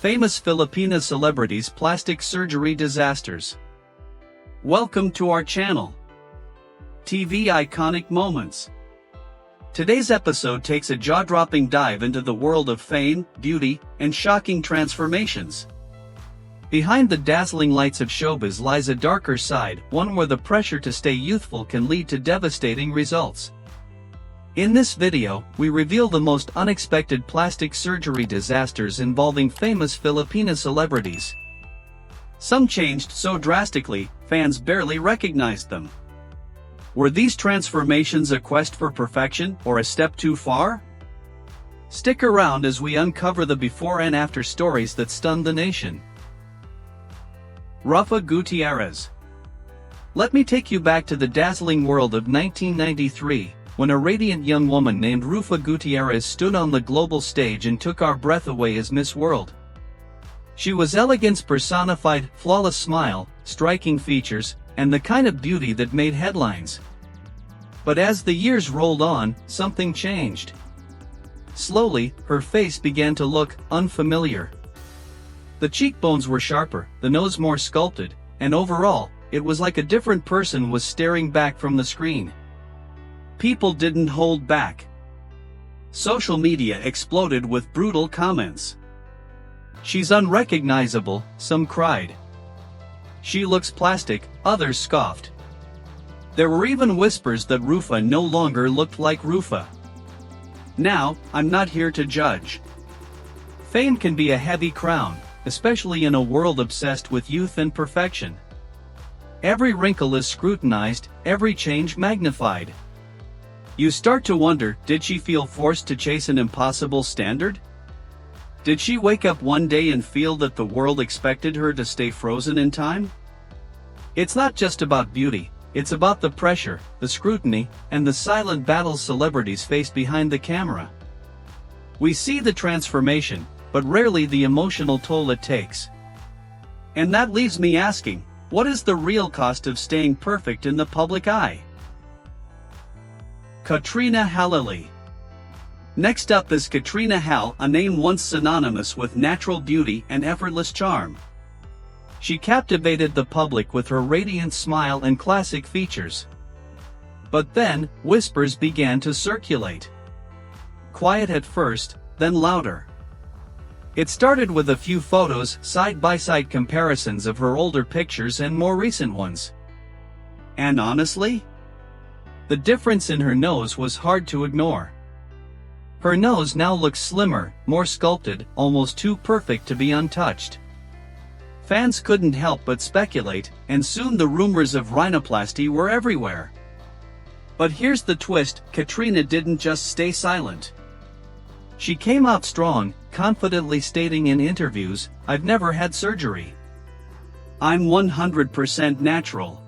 Famous Filipina celebrities' plastic surgery disasters. Welcome to our channel. TV Iconic Moments. Today's episode takes a jaw-dropping dive into the world of fame, beauty, and shocking transformations. Behind the dazzling lights of showbiz lies a darker side, one where the pressure to stay youthful can lead to devastating results. In this video, we reveal the most unexpected plastic surgery disasters involving famous Filipina celebrities. Some changed so drastically, fans barely recognized them. Were these transformations a quest for perfection or a step too far? Stick around as we uncover the before and after stories that stunned the nation. Rufa Gutierrez. Let me take you back to the dazzling world of 1993. When a radiant young woman named Rufa Gutierrez stood on the global stage and took our breath away as Miss World. She was elegance personified, flawless smile, striking features, and the kind of beauty that made headlines. But as the years rolled on, something changed. Slowly, her face began to look unfamiliar. The cheekbones were sharper, the nose more sculpted, and overall, it was like a different person was staring back from the screen. People didn't hold back. Social media exploded with brutal comments. "She's unrecognizable," some cried. "She looks plastic," others scoffed. There were even whispers that Rufa no longer looked like Rufa. Now, I'm not here to judge. Fame can be a heavy crown, especially in a world obsessed with youth and perfection. Every wrinkle is scrutinized, every change magnified. You start to wonder, did she feel forced to chase an impossible standard? Did she wake up one day and feel that the world expected her to stay frozen in time? It's not just about beauty, it's about the pressure, the scrutiny, and the silent battles celebrities face behind the camera. We see the transformation, but rarely the emotional toll it takes. And that leaves me asking, what is the real cost of staying perfect in the public eye? Katrina Halili. Next up is Katrina Hal, a name once synonymous with natural beauty and effortless charm. She captivated the public with her radiant smile and classic features. But then, whispers began to circulate. Quiet at first, then louder. It started with a few photos, side-by-side comparisons of her older pictures and more recent ones. And honestly, the difference in her nose was hard to ignore. Her nose now looks slimmer, more sculpted, almost too perfect to be untouched. Fans couldn't help but speculate, and soon the rumors of rhinoplasty were everywhere. But here's the twist, Katrina didn't just stay silent. She came out strong, confidently stating in interviews, "I've never had surgery. I'm 100% natural."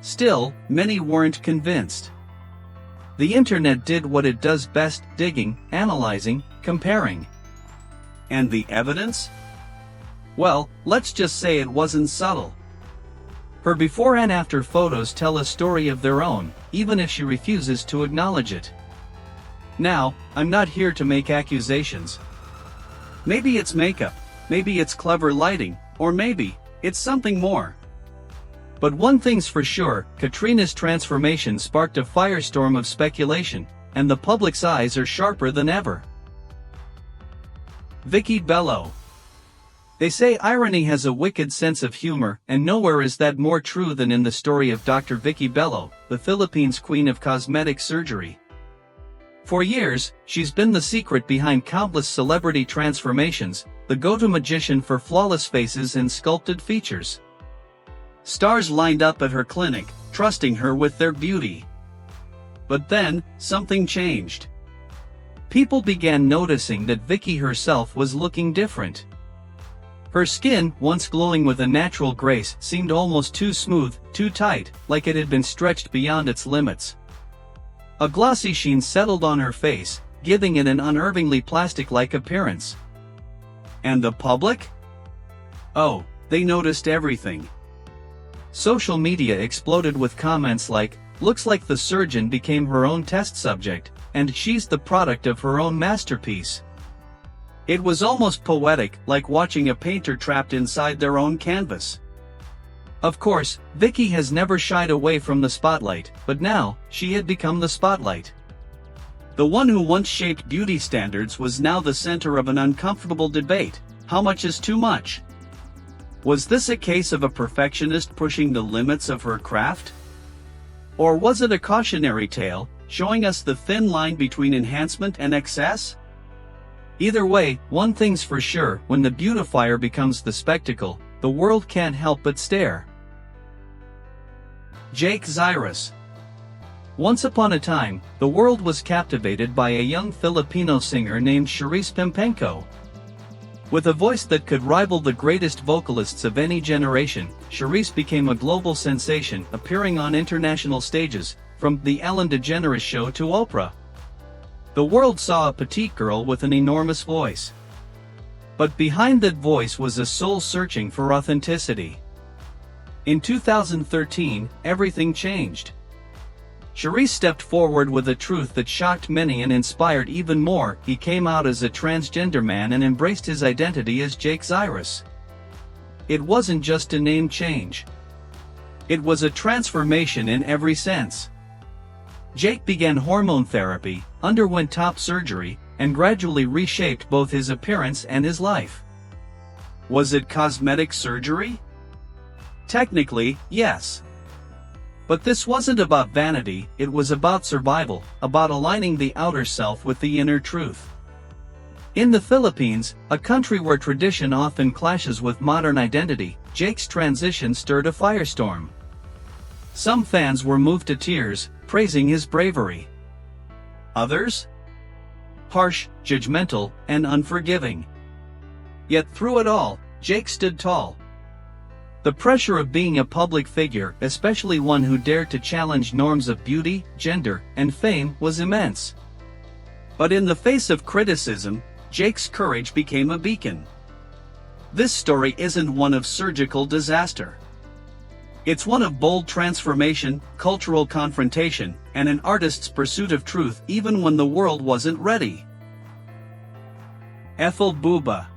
Still, many weren't convinced. The internet did what it does best, digging, analyzing, comparing. And the evidence? Well, let's just say it wasn't subtle. Her before and after photos tell a story of their own, even if she refuses to acknowledge it. Now, I'm not here to make accusations. Maybe it's makeup, maybe it's clever lighting, or maybe it's something more. But one thing's for sure, Katrina's transformation sparked a firestorm of speculation, and the public's eyes are sharper than ever. Vicky Bello. They say irony has a wicked sense of humor, and nowhere is that more true than in the story of Dr. Vicky Bello, the Philippines' queen of cosmetic surgery. For years, she's been the secret behind countless celebrity transformations, the go-to magician for flawless faces and sculpted features. Stars lined up at her clinic, trusting her with their beauty. But then, something changed. People began noticing that Vicky herself was looking different. Her skin, once glowing with a natural grace, seemed almost too smooth, too tight, like it had been stretched beyond its limits. A glossy sheen settled on her face, giving it an unervingly plastic-like appearance. And the public? Oh, they noticed everything. Social media exploded with comments like, "Looks like the surgeon became her own test subject," and "She's the product of her own masterpiece." It was almost poetic, like watching a painter trapped inside their own canvas. Of course, Vicky has never shied away from the spotlight, but now, she had become the spotlight. The one who once shaped beauty standards was now the center of an uncomfortable debate: how much is too much? Was this a case of a perfectionist pushing the limits of her craft? Or was it a cautionary tale, showing us the thin line between enhancement and excess? Either way, one thing's for sure: when the beautifier becomes the spectacle, the world can't help but stare. Jake Zyrus. Once upon a time, the world was captivated by a young Filipino singer named Charisse Pimpenko. With a voice that could rival the greatest vocalists of any generation, Charisse became a global sensation, appearing on international stages, from The Ellen DeGeneres Show to Oprah. The world saw a petite girl with an enormous voice. But behind that voice was a soul searching for authenticity. In 2013, everything changed. Charisse stepped forward with a truth that shocked many and inspired even more. He came out as a transgender man and embraced his identity as Jake Zyrus. It wasn't just a name change. It was a transformation in every sense. Jake began hormone therapy, underwent top surgery, and gradually reshaped both his appearance and his life. Was it cosmetic surgery? Technically, yes. But this wasn't about vanity, it was about survival, about aligning the outer self with the inner truth. In the Philippines, a country where tradition often clashes with modern identity, Jake's transition stirred a firestorm. Some fans were moved to tears, praising his bravery. Others? Harsh, judgmental, and unforgiving. Yet through it all, Jake stood tall. The pressure of being a public figure, especially one who dared to challenge norms of beauty, gender, and fame, was immense. But in the face of criticism, Jake's courage became a beacon. This story isn't one of surgical disaster. It's one of bold transformation, cultural confrontation, and an artist's pursuit of truth even when the world wasn't ready. Ethel Buba.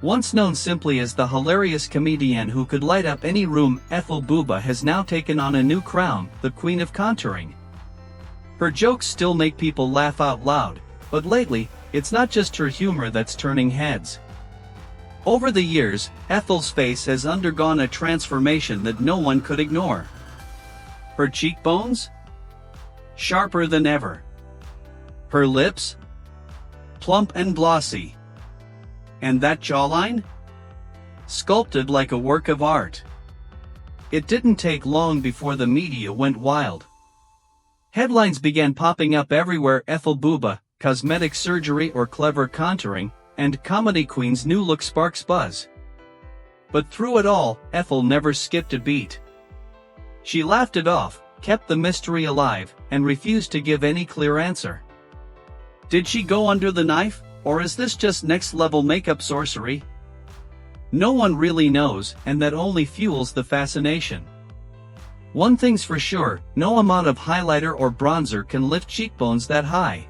Once known simply as the hilarious comedian who could light up any room, Ethel Buba has now taken on a new crown, the Queen of Contouring. Her jokes still make people laugh out loud, but lately, it's not just her humor that's turning heads. Over the years, Ethel's face has undergone a transformation that no one could ignore. Her cheekbones? Sharper than ever. Her lips? Plump and glossy. And that jawline? Sculpted like a work of art. It didn't take long before the media went wild. Headlines began popping up everywhere: Ethel Buba, cosmetic surgery or clever contouring, and comedy queen's new look sparks buzz. But through it all, Ethel never skipped a beat. She laughed it off, kept the mystery alive, and refused to give any clear answer. Did she go under the knife? Or is this just next-level makeup sorcery? No one really knows, and that only fuels the fascination. One thing's for sure, no amount of highlighter or bronzer can lift cheekbones that high.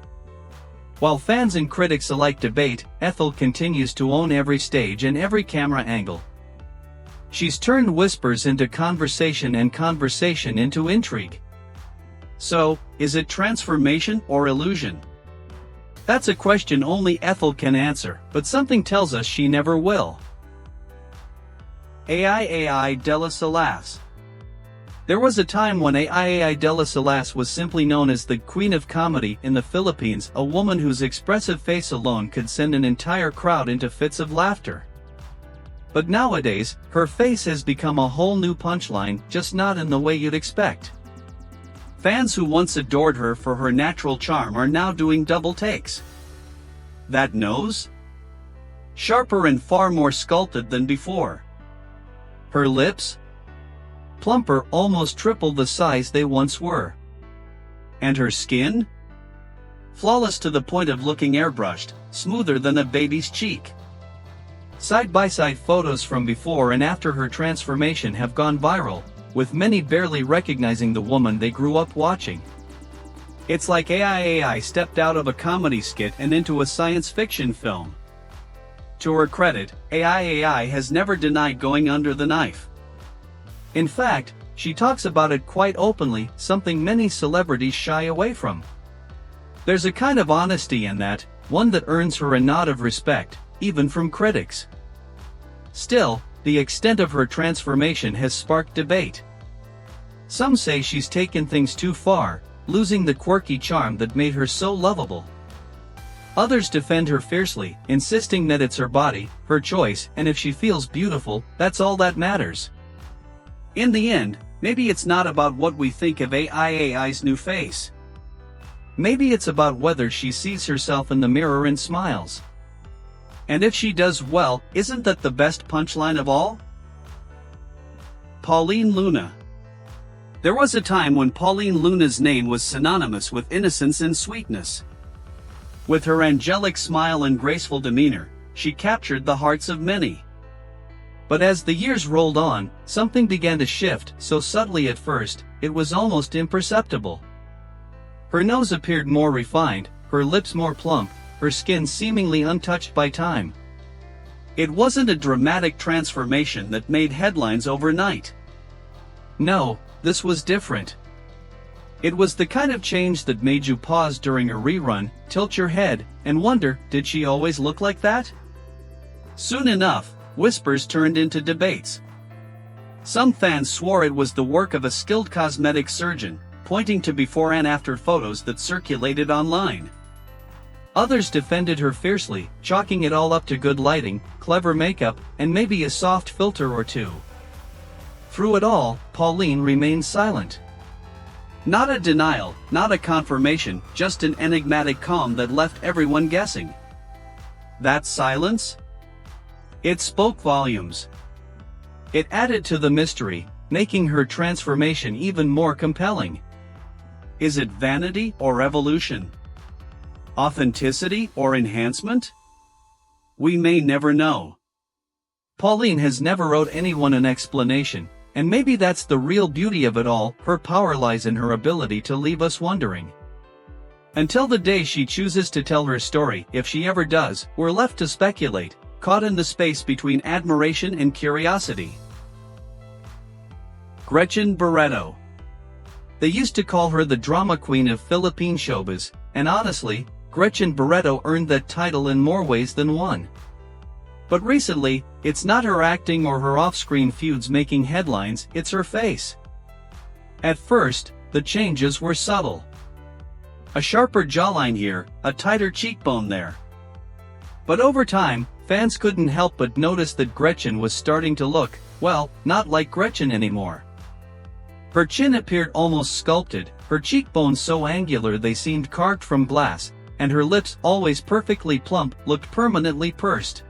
While fans and critics alike debate, Ethel continues to own every stage and every camera angle. She's turned whispers into conversation and conversation into intrigue. So, is it transformation or illusion? That's a question only Ethel can answer, but something tells us she never will. AI de la Salas. There was a time when AI de la Salas was simply known as the Queen of Comedy in the Philippines, a woman whose expressive face alone could send an entire crowd into fits of laughter. But nowadays, her face has become a whole new punchline, just not in the way you'd expect. Fans who once adored her for her natural charm are now doing double takes. That nose? Sharper and far more sculpted than before. Her lips? Plumper, almost triple the size they once were. And her skin? Flawless to the point of looking airbrushed, smoother than a baby's cheek. Side-by-side photos from before and after her transformation have gone viral, with many barely recognizing the woman they grew up watching. It's like AI stepped out of a comedy skit and into a science fiction film. To her credit, AI has never denied going under the knife. In fact, she talks about it quite openly, something many celebrities shy away from. There's a kind of honesty in that, one that earns her a nod of respect, even from critics. Still, the extent of her transformation has sparked debate. Some say she's taken things too far, losing the quirky charm that made her so lovable. Others defend her fiercely, insisting that it's her body, her choice, and if she feels beautiful, that's all that matters. In the end, maybe it's not about what we think of AI's new face. Maybe it's about whether she sees herself in the mirror and smiles. And if she does, well, isn't that the best punchline of all? Pauline Luna. There was a time when Pauline Luna's name was synonymous with innocence and sweetness. With her angelic smile and graceful demeanor, she captured the hearts of many. But as the years rolled on, something began to shift, so subtly at first, it was almost imperceptible. Her nose appeared more refined, her lips more plump, her skin seemingly untouched by time. It wasn't a dramatic transformation that made headlines overnight. No, this was different. It was the kind of change that made you pause during a rerun, tilt your head, and wonder, did she always look like that? Soon enough, whispers turned into debates. Some fans swore it was the work of a skilled cosmetic surgeon, pointing to before and after photos that circulated online. Others defended her fiercely, chalking it all up to good lighting, clever makeup, and maybe a soft filter or two. Through it all, Pauline remained silent. Not a denial, not a confirmation, just an enigmatic calm that left everyone guessing. That silence? It spoke volumes. It added to the mystery, making her transformation even more compelling. Is it vanity or evolution? Authenticity or enhancement? We may never know. Pauline has never owed anyone an explanation, and maybe that's the real beauty of it all. Her power lies in her ability to leave us wondering. Until the day she chooses to tell her story, if she ever does, we're left to speculate, caught in the space between admiration and curiosity. Gretchen Barreto. They used to call her the drama queen of Philippine showbiz, and honestly, Gretchen Barreto earned that title in more ways than one. But recently, it's not her acting or her off-screen feuds making headlines, it's her face. At first, the changes were subtle. A sharper jawline here, a tighter cheekbone there. But over time, fans couldn't help but notice that Gretchen was starting to look, well, not like Gretchen anymore. Her chin appeared almost sculpted, her cheekbones so angular they seemed carved from glass, and her lips, always perfectly plump, looked permanently pursed.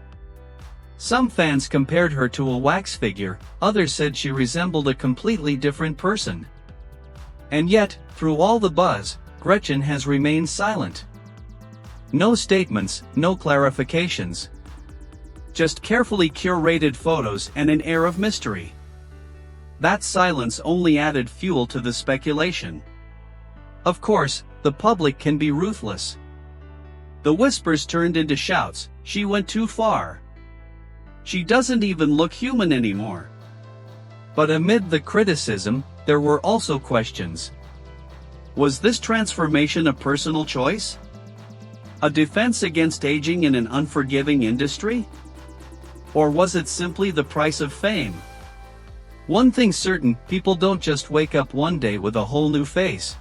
Some fans compared her to a wax figure, others said she resembled a completely different person. And yet, through all the buzz, Gretchen has remained silent. No statements, no clarifications. Just carefully curated photos and an air of mystery. That silence only added fuel to the speculation. Of course, the public can be ruthless. The whispers turned into shouts, she went too far. She doesn't even look human anymore. But amid the criticism, there were also questions. Was this transformation a personal choice? A defense against aging in an unforgiving industry? Or was it simply the price of fame? One thing's certain, people don't just wake up one day with a whole new face.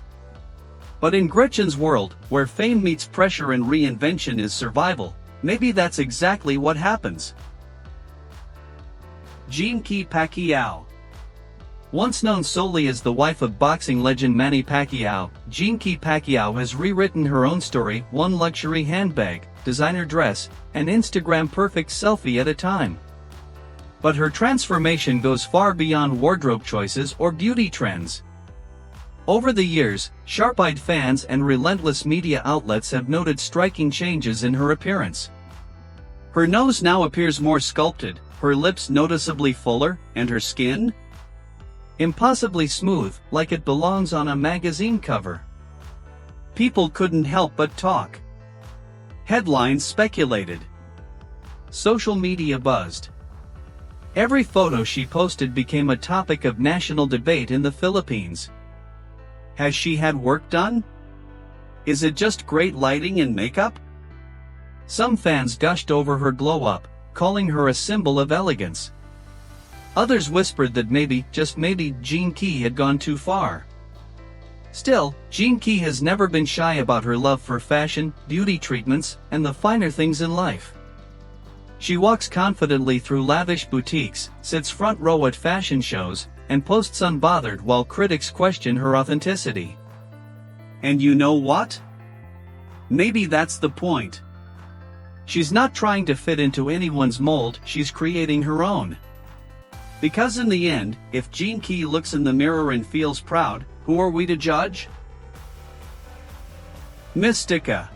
But in Gretchen's world, where fame meets pressure and reinvention is survival, maybe that's exactly what happens. Jean Pacquiao. Once known solely as the wife of boxing legend Manny Pacquiao, Jean Pacquiao has rewritten her own story, one luxury handbag, designer dress, and Instagram-perfect selfie at a time. But her transformation goes far beyond wardrobe choices or beauty trends. Over the years, sharp-eyed fans and relentless media outlets have noted striking changes in her appearance. Her nose now appears more sculpted, her lips noticeably fuller, and her skin? Impossibly smooth, like it belongs on a magazine cover. People couldn't help but talk. Headlines speculated. social media buzzed. Every photo she posted became a topic of national debate in the Philippines. Has she had work done? Is it just great lighting and makeup? Some fans gushed over her glow-up, calling her a symbol of elegance. Others whispered that maybe, just maybe, Gene Key had gone too far. Still, Gene Key has never been shy about her love for fashion, beauty treatments, and the finer things in life. She walks confidently through lavish boutiques, sits front row at fashion shows, and posts unbothered while critics question her authenticity. And you know what? Maybe that's the point. She's not trying to fit into anyone's mold, she's creating her own. Because in the end, if Gene Key looks in the mirror and feels proud, who are we to judge? Mystica.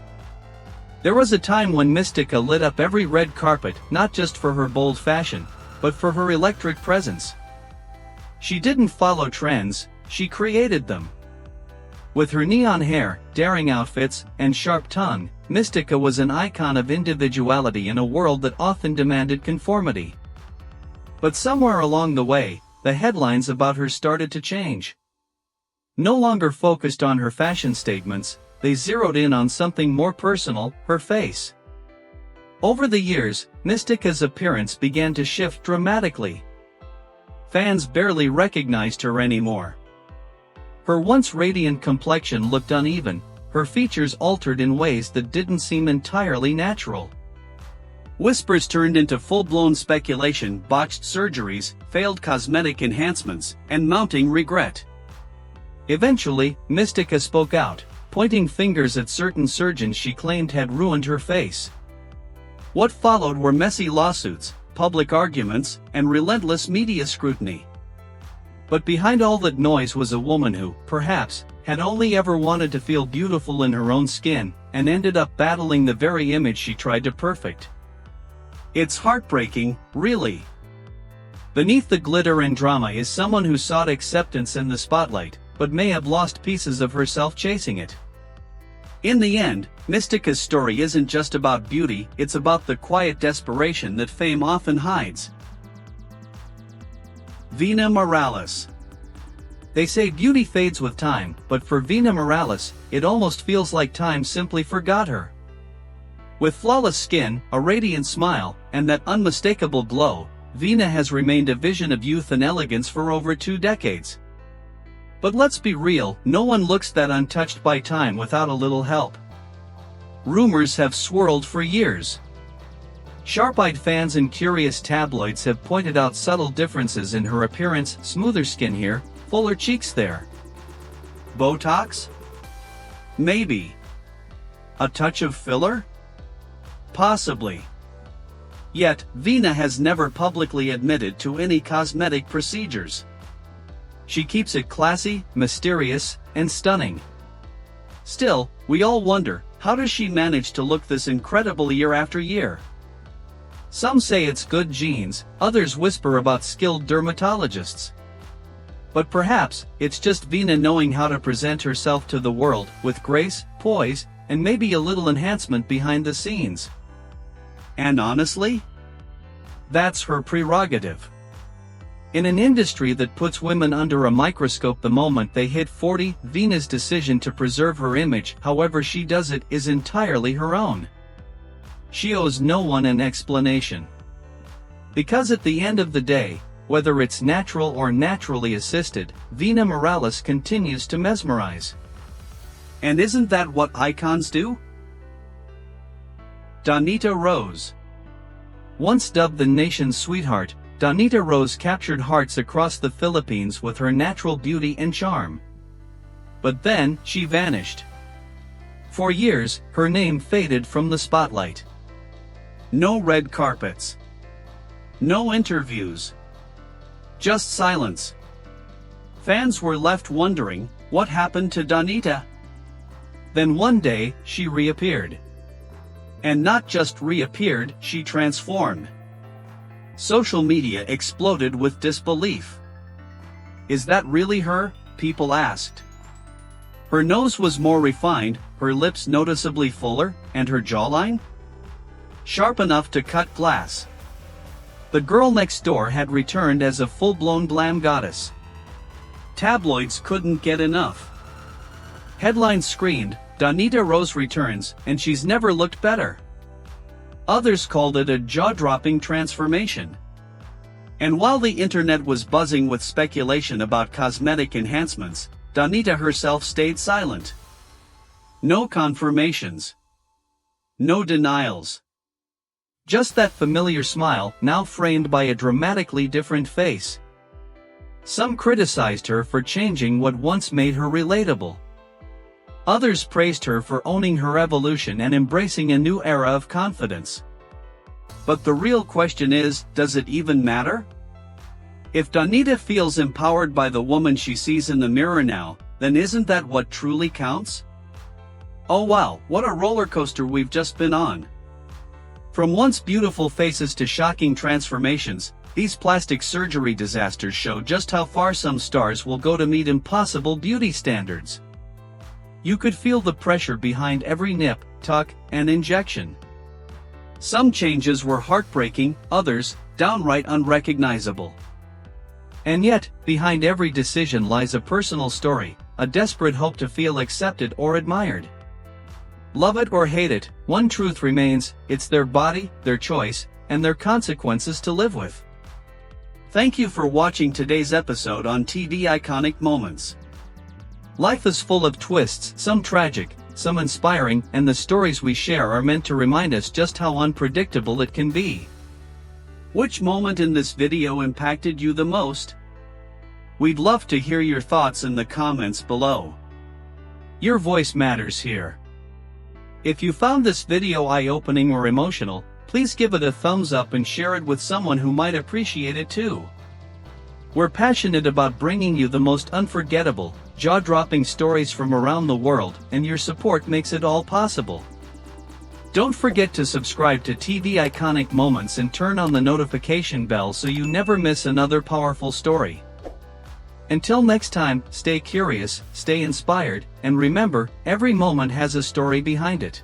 There was a time when Mystica lit up every red carpet, not just for her bold fashion, but for her electric presence. She didn't follow trends, she created them. With her neon hair, daring outfits, and sharp tongue, Mystica was an icon of individuality in a world that often demanded conformity. But somewhere along the way, the headlines about her started to change. No longer focused on her fashion statements, they zeroed in on something more personal, her face. Over the years, Mystica's appearance began to shift dramatically. Fans barely recognized her anymore. Her once radiant complexion looked uneven, her features altered in ways that didn't seem entirely natural. Whispers turned into full-blown speculation, botched surgeries, failed cosmetic enhancements, and mounting regret. Eventually, Mystica spoke out, pointing fingers at certain surgeons she claimed had ruined her face. What followed were messy lawsuits, public arguments, and relentless media scrutiny. But behind all that noise was a woman who, perhaps, had only ever wanted to feel beautiful in her own skin, and ended up battling the very image she tried to perfect. It's heartbreaking, really. Beneath the glitter and drama is someone who sought acceptance in the spotlight, but may have lost pieces of herself chasing it. In the end, Mystica's story isn't just about beauty, it's about the quiet desperation that fame often hides. Vina Morales. They say beauty fades with time, but for Vina Morales, it almost feels like time simply forgot her. With flawless skin, a radiant smile, and that unmistakable glow, Vina has remained a vision of youth and elegance for over 2 decades. But let's be real, no one looks that untouched by time without a little help. Rumors have swirled for years. Sharp-eyed fans and curious tabloids have pointed out subtle differences in her appearance: smoother skin here, fuller cheeks there. Botox? Maybe. A touch of filler? Possibly. Yet, Vina has never publicly admitted to any cosmetic procedures. She keeps it classy, mysterious, and stunning. Still, we all wonder, how does she manage to look this incredible year after year? Some say it's good genes, others whisper about skilled dermatologists. But perhaps, it's just Vina knowing how to present herself to the world, with grace, poise, and maybe a little enhancement behind the scenes. And honestly, that's her prerogative. In an industry that puts women under a microscope the moment they hit 40, Vina's decision to preserve her image, however she does it, is entirely her own. She owes no one an explanation. Because at the end of the day, whether it's natural or naturally assisted, Vina Morales continues to mesmerize. And isn't that what icons do? Donita Rose. Once dubbed the nation's sweetheart, Donita Rose captured hearts across the Philippines with her natural beauty and charm. But then, she vanished. For years, her name faded from the spotlight. No red carpets. No interviews. Just silence. Fans were left wondering, what happened to Donita? Then one day, she reappeared. And not just reappeared, she transformed. Social media exploded with disbelief. Is that really her? People asked. Her nose was more refined, her lips noticeably fuller, and her jawline? sharp enough to cut glass. The girl next door had returned as a full-blown glam goddess. Tabloids couldn't get enough. Headlines screamed, "Donita Rose returns, and she's never looked better." Others called it a jaw-dropping transformation. And while the internet was buzzing with speculation about cosmetic enhancements, Donita herself stayed silent. No confirmations. No denials. Just that familiar smile, now framed by a dramatically different face. Some criticized her for changing what once made her relatable. Others praised her for owning her evolution and embracing a new era of confidence. But the real question is, does it even matter? If Donita feels empowered by the woman she sees in the mirror now, then isn't that what truly counts? Oh wow, what a roller coaster we've just been on. From once beautiful faces to shocking transformations, these plastic surgery disasters show just how far some stars will go to meet impossible beauty standards. You could feel the pressure behind every nip, tuck, and injection. Some changes were heartbreaking, others, downright unrecognizable. And yet, behind every decision lies a personal story, a desperate hope to feel accepted or admired. Love it or hate it, one truth remains: it's their body, their choice, and their consequences to live with. Thank you for watching today's episode on TV Iconic Moments. Life is full of twists, some tragic, some inspiring, and the stories we share are meant to remind us just how unpredictable it can be. Which moment in this video impacted you the most? We'd love to hear your thoughts in the comments below. Your voice matters here. If you found this video eye-opening or emotional, please give it a thumbs up and share it with someone who might appreciate it too. We're passionate about bringing you the most unforgettable, jaw-dropping stories from around the world, and your support makes it all possible. Don't forget to subscribe to TV Iconic Moments and turn on the notification bell so you never miss another powerful story. Until next time, stay curious, stay inspired, and remember, every moment has a story behind it.